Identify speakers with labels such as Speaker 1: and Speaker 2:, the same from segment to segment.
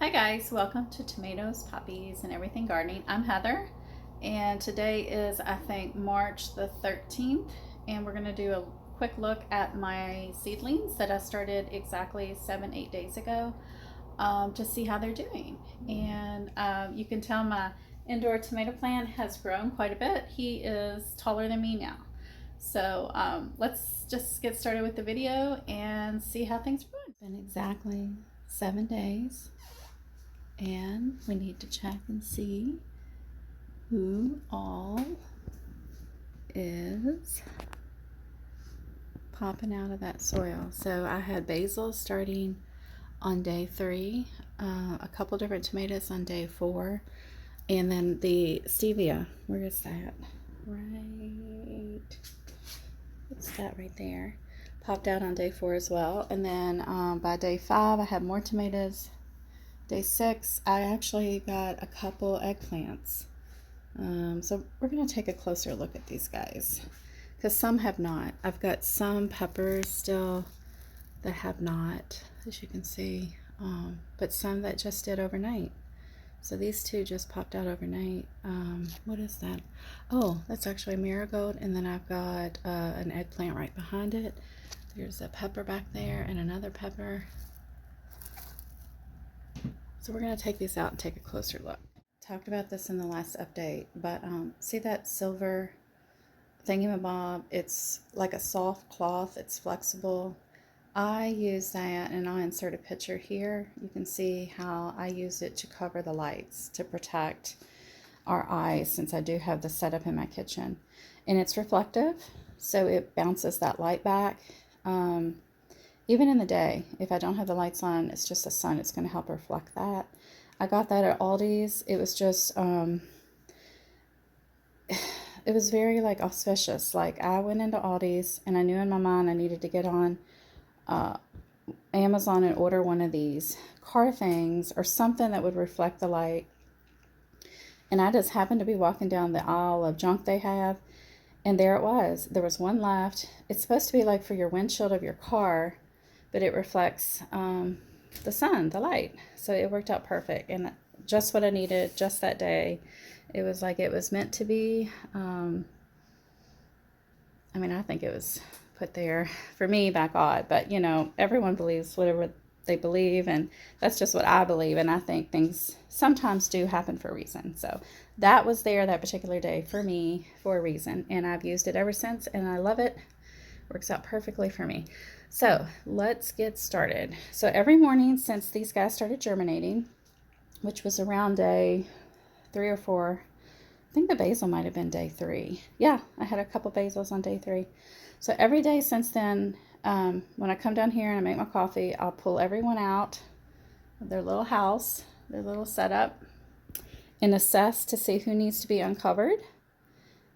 Speaker 1: Hi guys, welcome to Tomatoes, Poppies, and Everything Gardening. I'm Heather, and today is, I think, March the 13th, and we're going to do a quick look at my seedlings that I started exactly 7-8 days ago to see how they're doing. And you can tell my indoor tomato plant has grown quite a bit. He is taller than me now. So let's just get started with the video and see how things are going. It's been exactly 7 days. And we need to check and see who all is popping out of that soil. So I had basil starting on day 3, a couple different tomatoes on day 4, and then the stevia, where is that? Right, what's that right there? Popped out on day 4 as well. And then by day 5 I had more tomatoes. Day 6, I actually got a couple eggplants. So we're going to take a closer look at these guys because some have not. I've got some peppers still that have not, as you can see, but some that just did overnight. So these two just popped out overnight. What is that? Oh, that's actually a marigold, and then I've got an eggplant right behind it. There's a pepper back there and another pepper. So we're going to take these out and take a closer look. Talked about this in the last update, but see that silver thingamabob? It's like a soft cloth. It's flexible. I use that, and I'll insert a picture here. You can see how I use it to cover the lights to protect our eyes, since I do have the setup in my kitchen. And it's reflective, so it bounces that light back. Even in the day, if I don't have the lights on, it's just the sun, it's going to help reflect that. I got that at Aldi's. It was just, it was very like auspicious. Like I went into Aldi's and I knew in my mind I needed to get on Amazon and order one of these car things or something that would reflect the light. And I just happened to be walking down the aisle of junk they have, and there it was. There was one left. It's supposed to be like for your windshield of your car, but it reflects the sun, the light. So it worked out perfect, and just what I needed just that day. It was like it was meant to be. I mean, I think it was put there for me by God, but you know, everyone believes whatever they believe, and that's just what I believe. And I think things sometimes do happen for a reason. So that was there that particular day for me for a reason, and I've used it ever since, and I love it. Works out perfectly for me. So let's get started. So every morning since these guys started germinating, which was around day 3 or 4, I think the basil might have been day 3. Yeah, I had a couple basils on day 3. So every day since then, when I come down here and I make my coffee, I'll pull everyone out of their little house, their little setup, and assess to see who needs to be uncovered.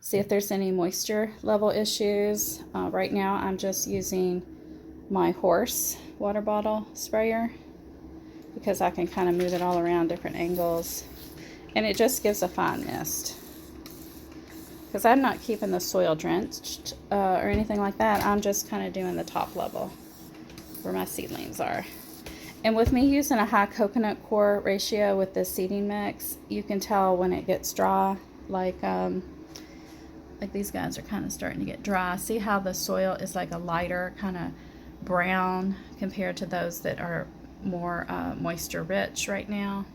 Speaker 1: See if there's any moisture level issues. Right now I'm just using my horse water bottle sprayer because I can kind of move it all around different angles, and it just gives a fine mist. Because I'm not keeping the soil drenched or anything like that. I'm just kind of doing the top level where my seedlings are. And with me using a high coconut core ratio with this seeding mix, you can tell when it gets dry, like these guys are kind of starting to get dry. See how the soil is like a lighter kind of brown compared to those that are more moisture rich right now.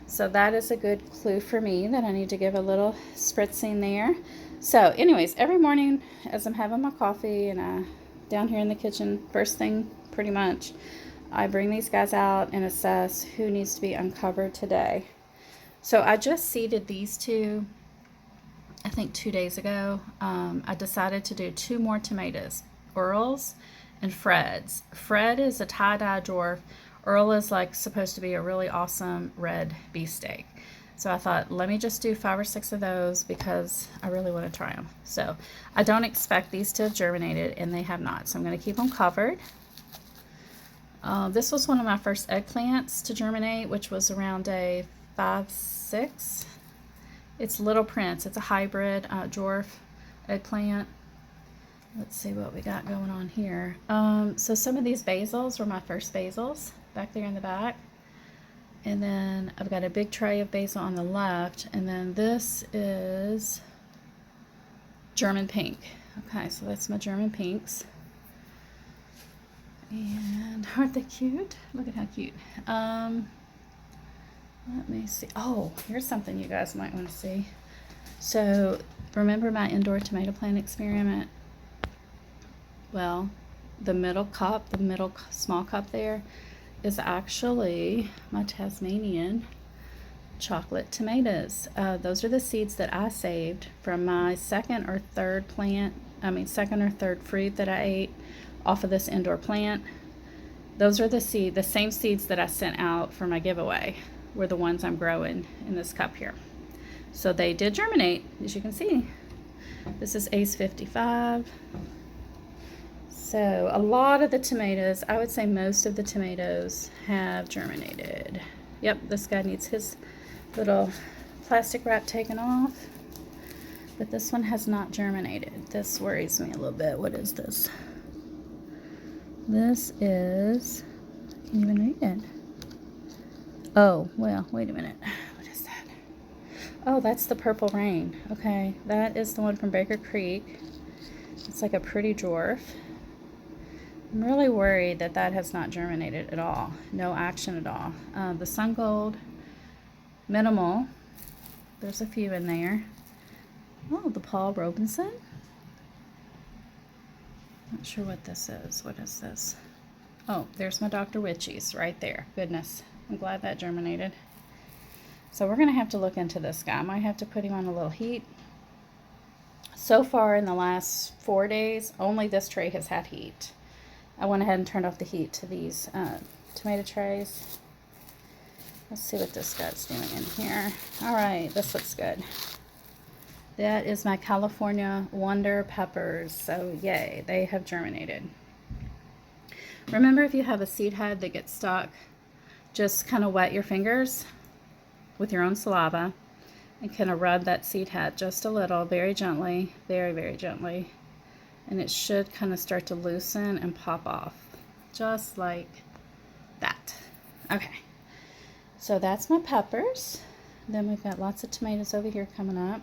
Speaker 1: So that is a good clue for me that I need to give a little spritzing there. So anyways, every morning as I'm having my coffee and down here in the kitchen, first thing pretty much, I bring these guys out and assess who needs to be uncovered today. So I just seeded these two, I think 2 days ago. I decided to do 2 more tomatoes, Earls and Freds. Fred is a tie-dye dwarf. Earl is like supposed to be a really awesome red beefsteak. So I thought, let me just do 5 or 6 of those because I really want to try them. So I don't expect these to have germinated, and they have not. So I'm going to keep them covered. This was one of my first eggplants to germinate, which was around day 5, 6. It's Little Prince. It's a hybrid dwarf eggplant. Let's see what we got going on here. So some of these basils were my first basils back there in the back. And then I've got a big tray of basil on the left. And then this is German pink. Okay, so that's my German pinks. And aren't they cute? Look at how cute. Let me see. Oh, here's something you guys might want to see. So remember my indoor tomato plant experiment? Well, the middle cup, the middle small cup there is actually my Tasmanian chocolate tomatoes. Those are the seeds that I saved from my second or third fruit that I ate off of this indoor plant. Those are the same seeds that I sent out for my giveaway were the ones I'm growing in this cup here. So they did germinate, as you can see. This is Ace 55. So a lot of the tomatoes, I would say most of the tomatoes have germinated. Yep, this guy needs his little plastic wrap taken off. But this one has not germinated. This worries me a little bit. What is this? This is, I can't even read it. Oh, well, wait a minute. What is that? Oh, that's the Purple Rain. Okay, that is the one from Baker Creek. It's like a pretty dwarf. I'm really worried that that has not germinated at all. No action at all. The Sun Gold, minimal. There's a few in there. Oh, the Paul Robinson. Not sure what this is. What is this? Oh, there's my Dr. Witchies right there. Goodness. I'm glad that germinated. So we're going to have to look into this guy. I might have to put him on a little heat. So far in the last 4 days, only this tray has had heat. I went ahead and turned off the heat to these tomato trays. Let's see what this guy's doing in here. All right, this looks good. That is my California Wonder Peppers. So yay, they have germinated. Remember, if you have a seed head that gets stuck, just kind of wet your fingers with your own saliva and kind of rub that seed head just a little, very gently, very, very gently. And it should kind of start to loosen and pop off, just like that. Okay, so that's my peppers. Then we've got lots of tomatoes over here coming up.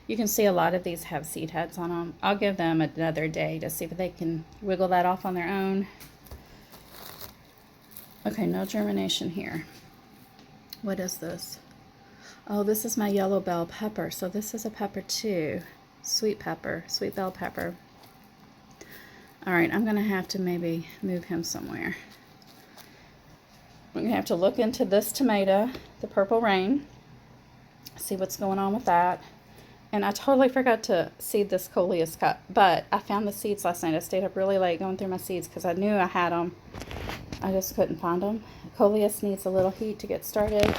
Speaker 1: You can see a lot of these have seed heads on them. I'll give them another day to see if they can wiggle that off on their own. Okay, no germination here. What is this? Oh, this is my yellow bell pepper. So this is a pepper too. Sweet pepper, sweet bell pepper. All right, I'm going to have to maybe move him somewhere. I'm going to have to look into this tomato, the Purple Rain, see what's going on with that. And I totally forgot to seed this coleus cup, but I found the seeds last night. I stayed up really late going through my seeds because I knew I had them. I just couldn't find them. Coleus needs a little heat to get started.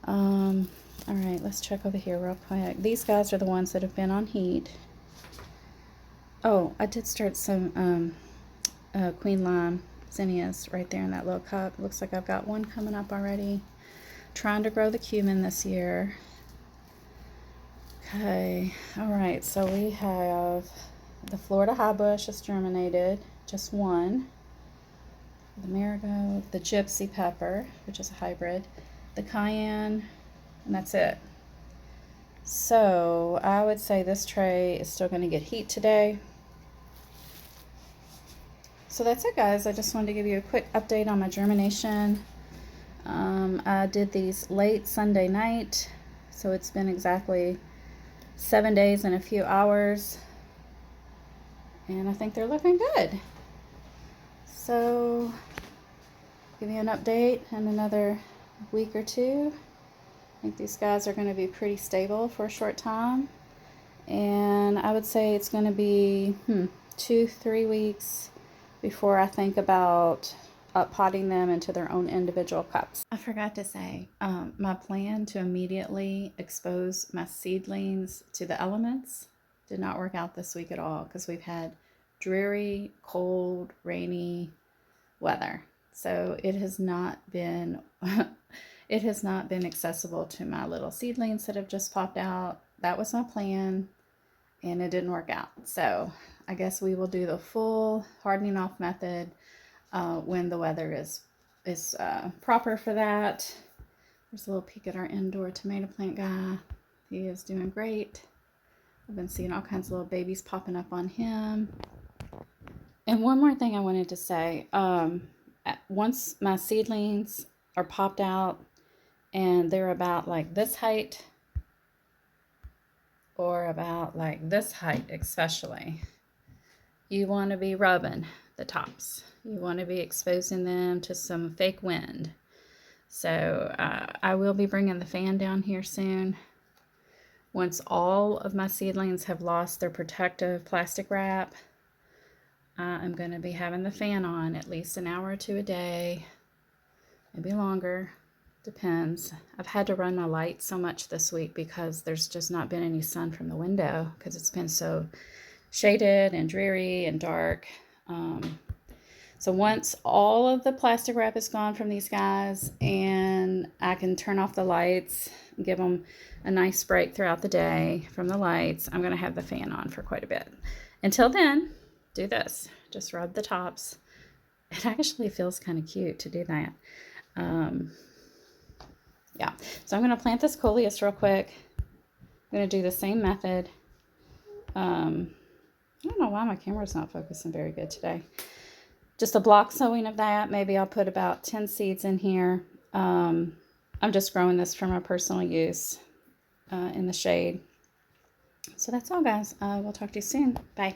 Speaker 1: All right, let's check over here real quick. These guys are the ones that have been on heat. Oh, I did start some Queen Lime zinnias right there in that little cup. Looks like I've got one coming up already. Trying to grow the cumin this year. Okay, all right, so we have the Florida High Bush is germinated, just one. The marigold, the gypsy pepper, which is a hybrid, the cayenne, and that's it. So I would say this tray is still going to get heat today. So that's it, guys. I just wanted to give you a quick update on my germination. I did these late Sunday night, so it's been exactly 7 days and a few hours, and I think they're looking good. So give you an update in another week or two. I think these guys are going to be pretty stable for a short time, and I would say it's going to be 2-3 weeks before I think about potting them into their own individual cups. I forgot to say, my plan to immediately expose my seedlings to the elements did not work out this week at all because we've had dreary, cold, rainy weather. So it has not been it has not been accessible to my little seedlings that have just popped out. That was my plan, and it didn't work out. So I guess we will do the full hardening off method when the weather is is proper for that. There's a little peek at our indoor tomato plant guy. He is doing great. I've been seeing all kinds of little babies popping up on him. And one more thing I wanted to say. Once my seedlings are popped out and they're about like this height, or about like this height especially, you want to be rubbing the tops. You want to be exposing them to some fake wind. So I will be bringing the fan down here soon. Once all of my seedlings have lost their protective plastic wrap, I'm going to be having the fan on at least an hour or two a day, maybe longer, depends. I've had to run my light so much this week because there's just not been any sun from the window because it's been so shaded and dreary and dark. So once all of the plastic wrap is gone from these guys and I can turn off the lights, give them a nice break throughout the day from the lights, I'm going to have the fan on for quite a bit. Until then, do this. Just rub the tops. It actually feels kind of cute to do that. Yeah. So I'm going to plant this coleus real quick. I'm going to do the same method. I don't know why my camera's not focusing very good today. Just a block sowing of that. Maybe I'll put about 10 seeds in here. I'm just growing this for my personal use in the shade. So that's all, guys. We'll talk to you soon. Bye.